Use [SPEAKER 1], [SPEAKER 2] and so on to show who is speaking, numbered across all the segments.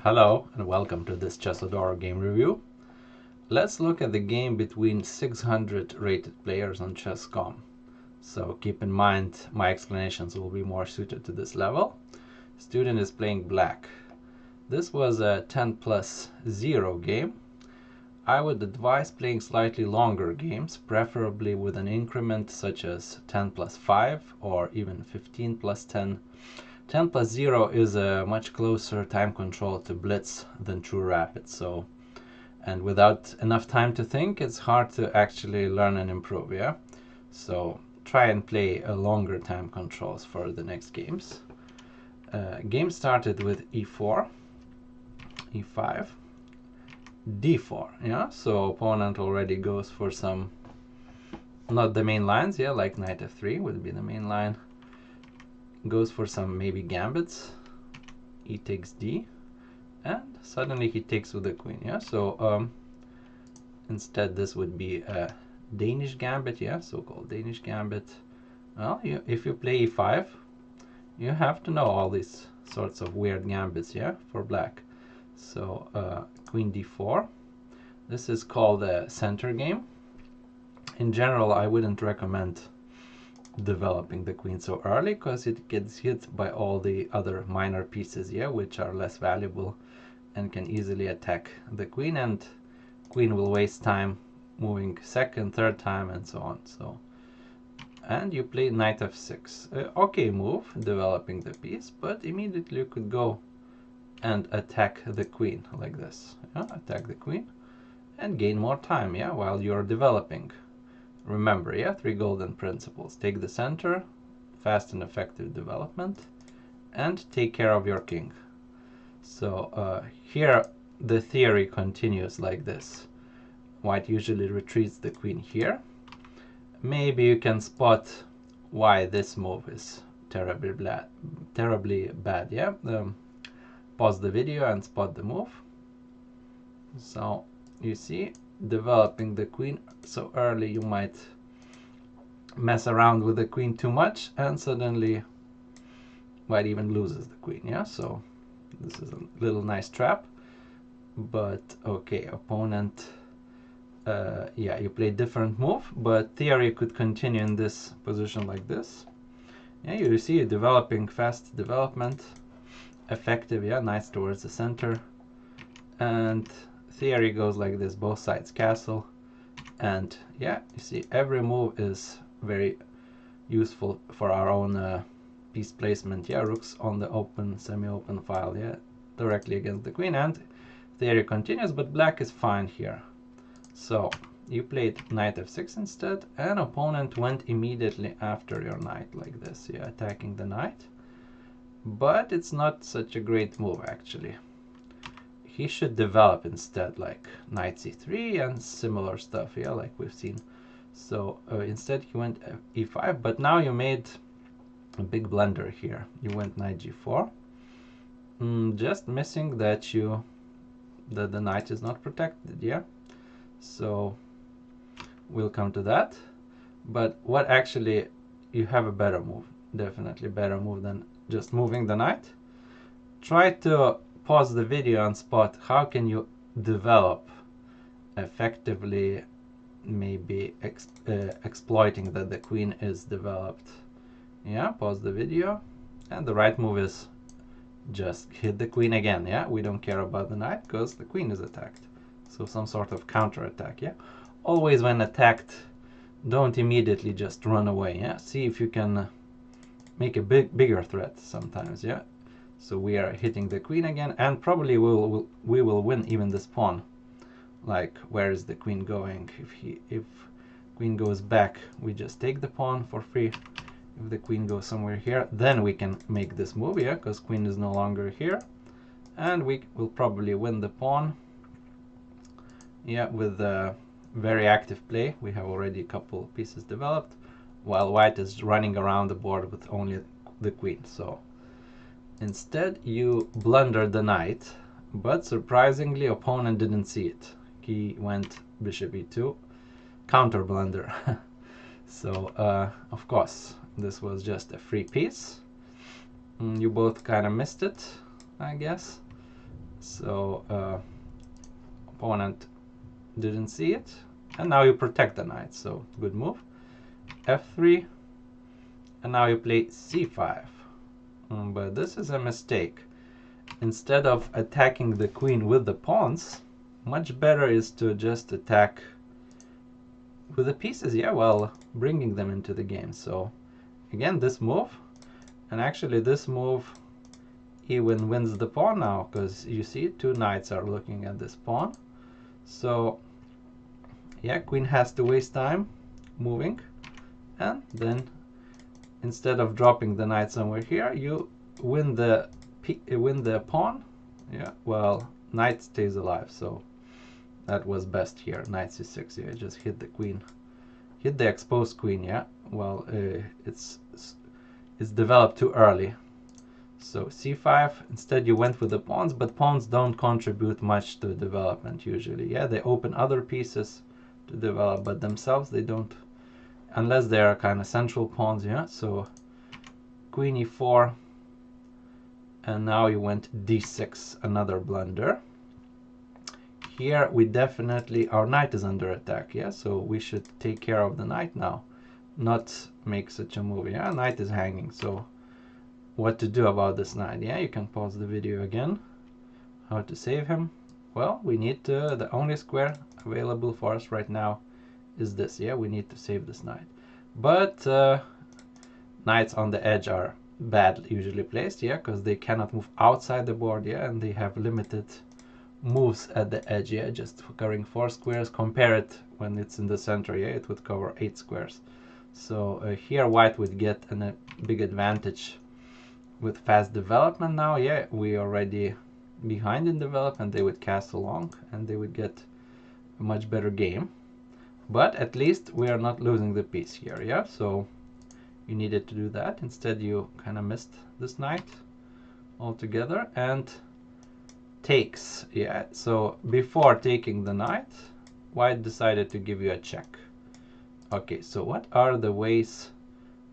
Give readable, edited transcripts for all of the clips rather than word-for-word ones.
[SPEAKER 1] Hello and welcome to this Chessodoro game review. Let's look at the game between 600 rated players on chess.com. So keep in mind my explanations will be more suited to this level. Student is playing black. This was a 10+0 game. I would advise playing slightly longer games, preferably with an increment such as 10+5 or even 15+10. 10+0 is a much closer time control to blitz than true rapid, and without enough time to think, it's hard to actually learn and improve, yeah? So try and play a longer time controls for the next games. Game started with e4, e5, d4, yeah? So opponent already goes for some, not the main lines, yeah, like knight f3 would be the main line. Goes for some maybe gambits, e takes d, and suddenly he takes with the queen, yeah? So instead this would be a Danish gambit, yeah, so-called Danish gambit. Well, if you play e5, you have to know all these sorts of weird gambits, yeah, for black. So queen d4, this is called a center game. In general, I wouldn't recommend developing the queen so early because it gets hit by all the other minor pieces, yeah, which are less valuable and can easily attack the queen, and queen will waste time moving second, third time, and so on. So, and you play knight f6. Okay move, developing the piece, but immediately you could go and attack the queen like this. Yeah? Attack the queen and gain more time, yeah, while you're developing. Remember, yeah, 3 golden principles. Take the center, fast and effective development, and take care of your king. So here the theory continues like this. White usually retreats the queen here. Maybe you can spot why this move is terribly bad, yeah? Pause the video and spot the move. So you see, developing the queen so early, you might mess around with the queen too much and suddenly white even loses the queen, yeah? So this is a little nice trap, but okay, opponent, yeah, you play different move, but theory could continue in this position like this. Yeah, you see developing fast development, effective, yeah, nice towards the center, and theory goes like this, both sides castle, and yeah, you see every move is very useful for our own piece placement, yeah, rooks on the open, semi-open file, yeah, directly against the queen, and theory continues, but black is fine here. So you played knight f6 instead, and opponent went immediately after your knight like this, yeah, attacking the knight, but it's not such a great move actually. He should develop instead, like knight c3 and similar stuff, yeah, like we've seen. So instead he went e5, but now you made a big blunder here. You went knight g4, just missing that the knight is not protected, yeah? So we'll come to that. But what actually, you have a better move, definitely better move than just moving the knight. Try to pause the video and spot how can you develop effectively, maybe exploiting that the queen is developed. Yeah, pause the video, and the right move is just hit the queen again, yeah? We don't care about the knight because the queen is attacked. So some sort of counter attack, yeah? Always when attacked, don't immediately just run away, yeah? See if you can make a bigger threat sometimes, yeah? So we are hitting the queen again, and probably we will win even this pawn. Like, where is the queen going? If queen goes back, we just take the pawn for free. If the queen goes somewhere here, then we can make this move, yeah, because queen is no longer here, and we will probably win the pawn, yeah, with a very active play. We have already a couple pieces developed, while white is running around the board with only the queen. So instead you blundered the knight, but surprisingly opponent didn't see it. He went bishop e2, counter blunder. So of course this was just a free piece. You both kind of missed it, I guess. So opponent didn't see it, and now you protect the knight, so good move. F3, and now you play C5. But this is a mistake. Instead of attacking the queen with the pawns, much better is to just attack with the pieces, yeah, while bringing them into the game. So again, this move, and actually this move even wins the pawn now, because you see two knights are looking at this pawn. So yeah, queen has to waste time moving, and then instead of dropping the knight somewhere here, you win the pawn. Yeah, well, knight stays alive, so that was best here. Knight c6. Yeah, just hit the queen, hit the exposed queen. Yeah, well, it's developed too early. So c5. Instead, you went with the pawns, but pawns don't contribute much to development usually. Yeah, they open other pieces to develop, but themselves they don't, unless they are kind of central pawns. Yeah, so queen e4, and now you went d6, another blunder. Here we definitely, our knight is under attack, yeah, so we should take care of the knight now, not make such a move. Yeah, knight is hanging, so what to do about this knight? Yeah, you can pause the video again. How to save him? Well, we need to, the only square available for us right now is this. Yeah, we need to save this knight, but knights on the edge are bad usually placed, yeah, because they cannot move outside the board, yeah, and they have limited moves at the edge, yeah, just covering 4 squares. Compare it when it's in the center, yeah, it would cover 8 squares. So here white would get a big advantage with fast development now. Yeah, we already behind in development. They would castle long and they would get a much better game, but at least we are not losing the piece here. Yeah, so you needed to do that. Instead you kind of missed this knight altogether and takes. Yeah, so before taking the knight, white decided to give you a check. Okay, so what are the ways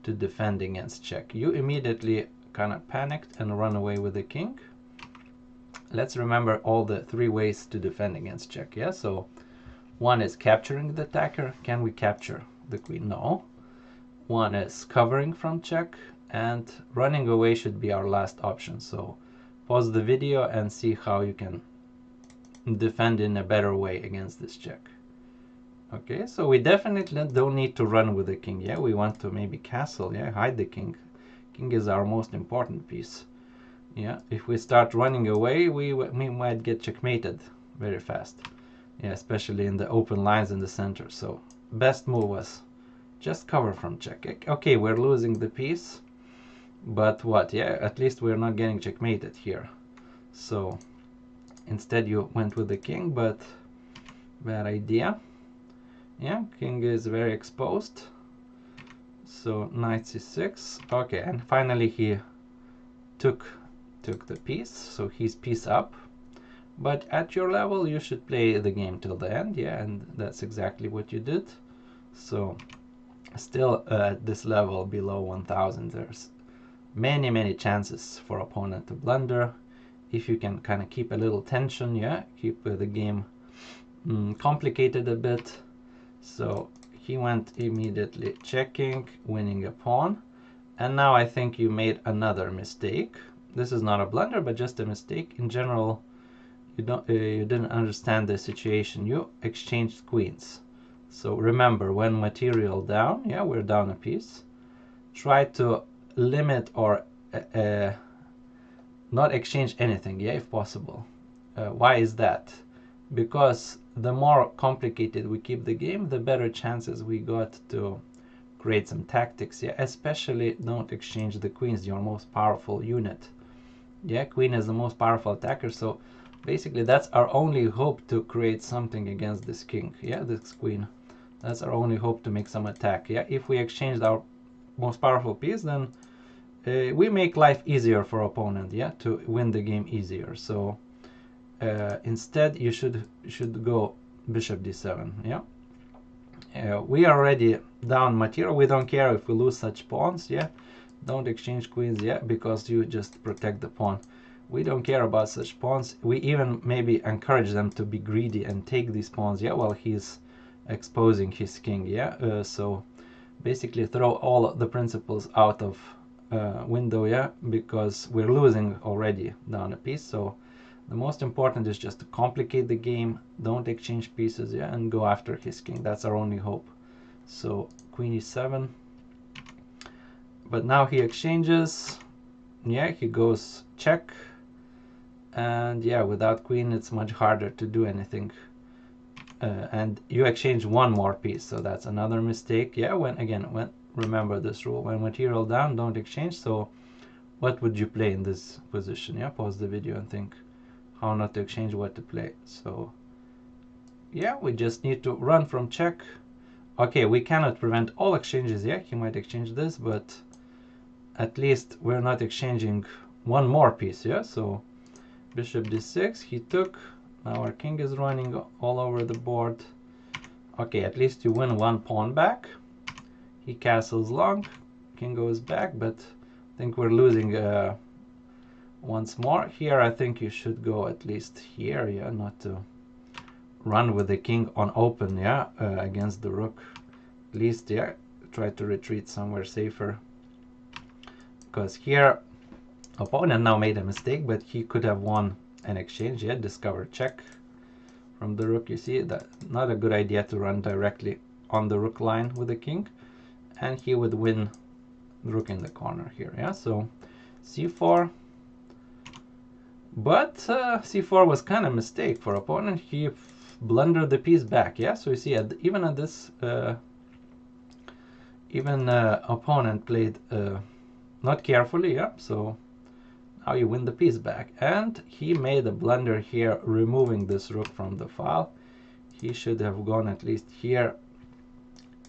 [SPEAKER 1] to defend against check? You immediately kind of panicked and run away with the king. Let's remember all the 3 ways to defend against check. Yeah, so one is capturing the attacker. Can we capture the queen? No. One is covering from check, and running away should be our last option. So pause the video and see how you can defend in a better way against this check. Okay, so we definitely don't need to run with the king. Yeah, we want to maybe castle, yeah, hide the king. King is our most important piece. Yeah, if we start running away, we might get checkmated very fast. Yeah, especially in the open lines in the center. So best move was just cover from check. Okay, we're losing the piece, but what? Yeah, at least we're not getting checkmated here. So instead you went with the king, but bad idea. Yeah, king is very exposed. So knight c6. Okay, and finally he took the piece, so he's piece up. But at your level you should play the game till the end. Yeah, and that's exactly what you did. So still at this level below 1000, there's many chances for opponent to blunder. If you can kind of keep a little tension, yeah, keep the game complicated a bit. So he went immediately checking, winning a pawn, and now I think you made another mistake. This is not a blunder, but just a mistake. In general, you didn't understand the situation. You exchanged queens. So remember, when material down, yeah, we're down a piece, try to limit or not exchange anything, yeah, if possible. Why is that? Because the more complicated we keep the game, the better chances we got to create some tactics. Yeah, especially don't exchange the queens, your most powerful unit. Yeah, queen is the most powerful attacker, so basically that's our only hope to create something against this king. Yeah, this queen. That's our only hope to make some attack. Yeah, if we exchanged our most powerful piece, then we make life easier for opponent. Yeah, to win the game easier. So instead you should go bishop d7. Yeah, we are already down material. We don't care if we lose such pawns. Yeah, don't exchange queens. Yeah, because you just protect the pawn. We don't care about such pawns. We even maybe encourage them to be greedy and take these pawns, yeah, while he's exposing his king, yeah. So basically throw all the principles out of window, yeah, because we're losing already down a piece. So the most important is just to complicate the game, don't exchange pieces, yeah, and go after his king. That's our only hope. So queen e7, but now he exchanges, yeah, he goes check, and yeah, without queen it's much harder to do anything. And you exchange one more piece, so that's another mistake, yeah. When remember this rule, when material down, don't exchange. So what would you play in this position? Yeah, pause the video and think how not to exchange, what to play. So yeah, we just need to run from check. Okay, we cannot prevent all exchanges, yeah, he might exchange this, but at least we're not exchanging one more piece, yeah. So bishop d6, he took. Now our king is running all over the board. Okay, at least you win one pawn back. He castles long, king goes back, but I think we're losing once more. Here I think you should go at least here, yeah, not to run with the king on open, yeah, against the rook. At least, yeah, try to retreat somewhere safer. Because here, opponent now made a mistake, but he could have won an exchange, yeah, discover check from the rook. You see, that not a good idea to run directly on the rook line with the king, and he would win the rook in the corner here, yeah. So c4, but c4 was kind of a mistake for opponent. He blundered the piece back, yeah. So you see, even at this opponent played not carefully, yeah. So now you win the piece back, and he made a blunder here, removing this rook from the file. He should have gone at least here,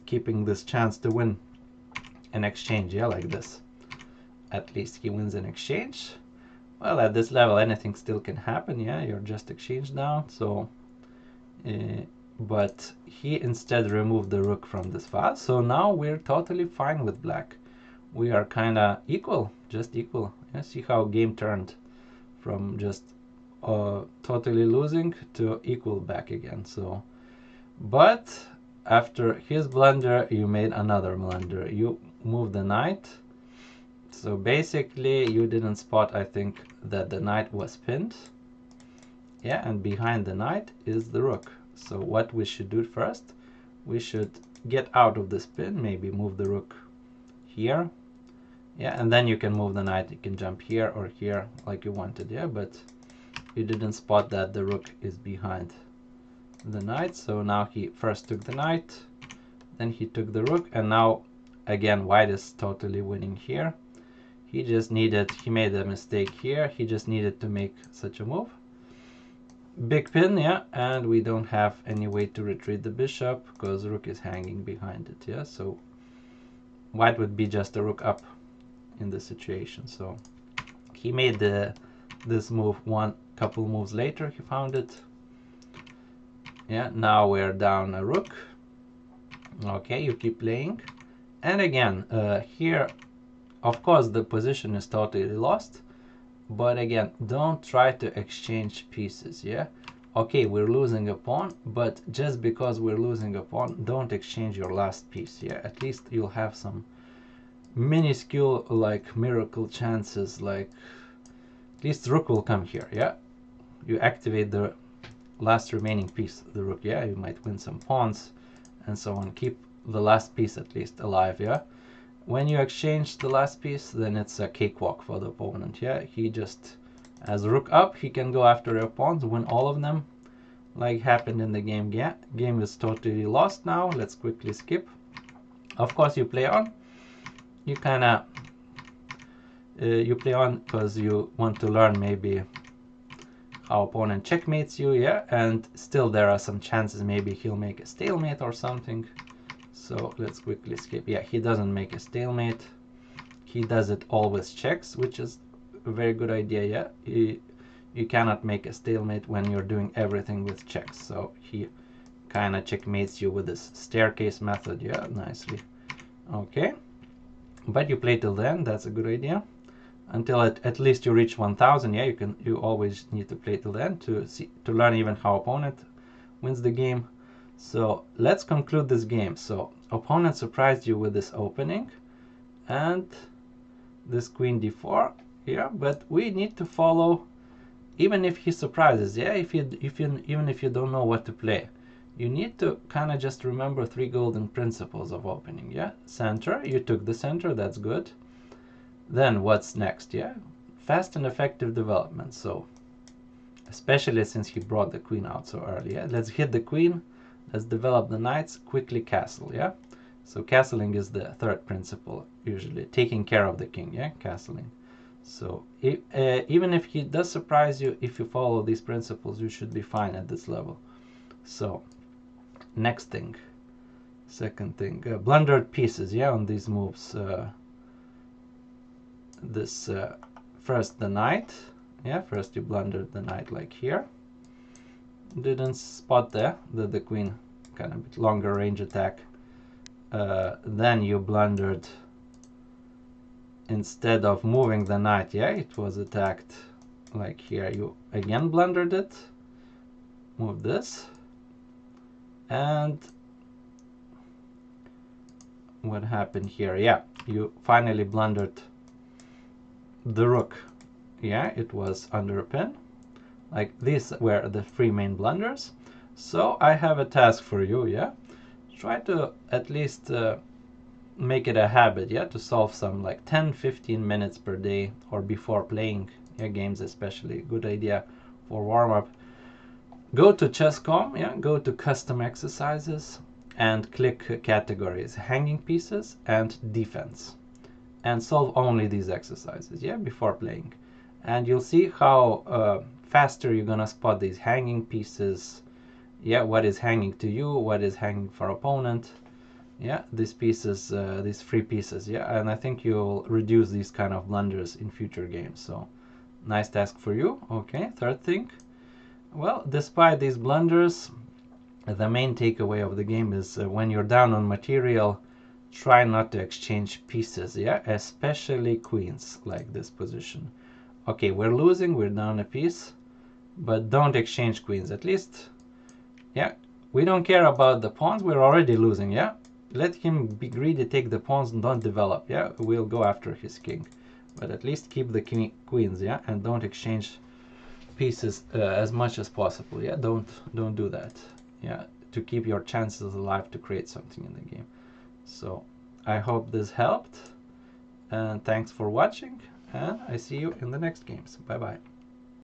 [SPEAKER 1] keeping this chance to win an exchange, yeah, like this. At least he wins an exchange. Well, at this level anything still can happen, yeah, you're just exchanged now. So but he instead removed the rook from this file, so now we're totally fine with black. We are kind of equal, just equal. Yeah, see how game turned from just totally losing to equal back again. So, but after his blunder, you made another blunder. You moved the knight. So basically, you didn't spot, I think, that the knight was pinned. Yeah, and behind the knight is the rook. So what we should do first, we should get out of this pin, maybe move the rook here. Yeah, and then you can move the knight. You can jump here or here like you wanted, yeah, but you didn't spot that the rook is behind the knight. So now he first took the knight, then he took the rook, and now again white is totally winning here. He made a mistake here. He just needed to make such a move. Big pin, yeah, and we don't have any way to retreat the bishop because rook is hanging behind it, yeah. So white would be just a rook up in this situation. So he made this move one couple moves later. He found it. Yeah, now we're down a rook. Okay, you keep playing, and again here, of course, the position is totally lost. But again, don't try to exchange pieces, yeah? Okay, we're losing a pawn, but just because we're losing a pawn, don't exchange your last piece, yeah? At least you'll have some minuscule, like, miracle chances, like, at least rook will come here, yeah? You activate the last remaining piece, the rook, yeah? You might win some pawns and so on. Keep the last piece at least alive, yeah? When you exchange the last piece, then it's a cakewalk for the opponent, yeah? He just, as rook up, he can go after your pawns, win all of them, like happened in the game. Yeah, game is totally lost now. Let's quickly skip. Of course, you play on. You kind of, you play on because you want to learn maybe how opponent checkmates you, yeah? And still there are some chances maybe he'll make a stalemate or something. So let's quickly skip. Yeah, he doesn't make a stalemate. He does it always checks, which is a very good idea, yeah. You cannot make a stalemate when you're doing everything with checks. So he kind of checkmates you with this staircase method, yeah, nicely. Okay, but you play till then, that's a good idea. until at least you reach 1000. Yeah, you always need to play till the end to learn even how opponent wins the game. So let's conclude this game. So opponent surprised you with this opening and this queen d4. Yeah, but we need to follow, even if he surprises. Yeah, even if you don't know what to play, you need to kind of just remember 3 golden principles of opening. Yeah, center, you took the center, that's good. Then what's next? Yeah, fast and effective development. So especially since he brought the queen out so early. Yeah, let's hit the queen, let's develop the knights, quickly castle. Yeah, so castling is the third principle, usually taking care of the king. Yeah, castling. So even if he does surprise you, if you follow these principles, you should be fine at this level. So next thing, second thing, blundered pieces. Yeah, on these moves. First the knight. Yeah, first you blundered the knight like here. Didn't spot there that the queen kind of a bit longer range attack. Then you blundered, instead of moving the knight, yeah, it was attacked like here. You again blundered it, move this, and what happened here? Yeah, you finally blundered the rook. Yeah, it was under a pin. Like these were the 3 main blunders. So I have a task for you. Yeah, try to at least make it a habit, yeah, to solve some like 10-15 minutes per day or before playing games, especially. Good idea for warm-up. Go to Chess.com, yeah, go to custom exercises and click categories, hanging pieces and defense, and solve only these exercises, yeah, before playing. And you'll see how faster you're gonna spot these hanging pieces. Yeah, what is hanging to you, what is hanging for opponent. Yeah, these pieces, these 3 pieces. Yeah, and I think you'll reduce these kind of blunders in future games. So nice task for you. Okay, third thing. Well, despite these blunders, the main takeaway of the game is when you're down on material, try not to exchange pieces. Yeah, especially queens, like this position. Okay, we're losing, we're down a piece, but don't exchange queens. At least, yeah, we don't care about the pawns, we're already losing. Yeah, let him be greedy, take the pawns and don't develop. Yeah, we'll go after his king, but at least keep the queens. Yeah, and don't exchange pieces as much as possible. Yeah, don't do that. Yeah, to keep your chances alive to create something in the game. So I hope this helped, and thanks for watching, and I see you in the next games. Bye bye.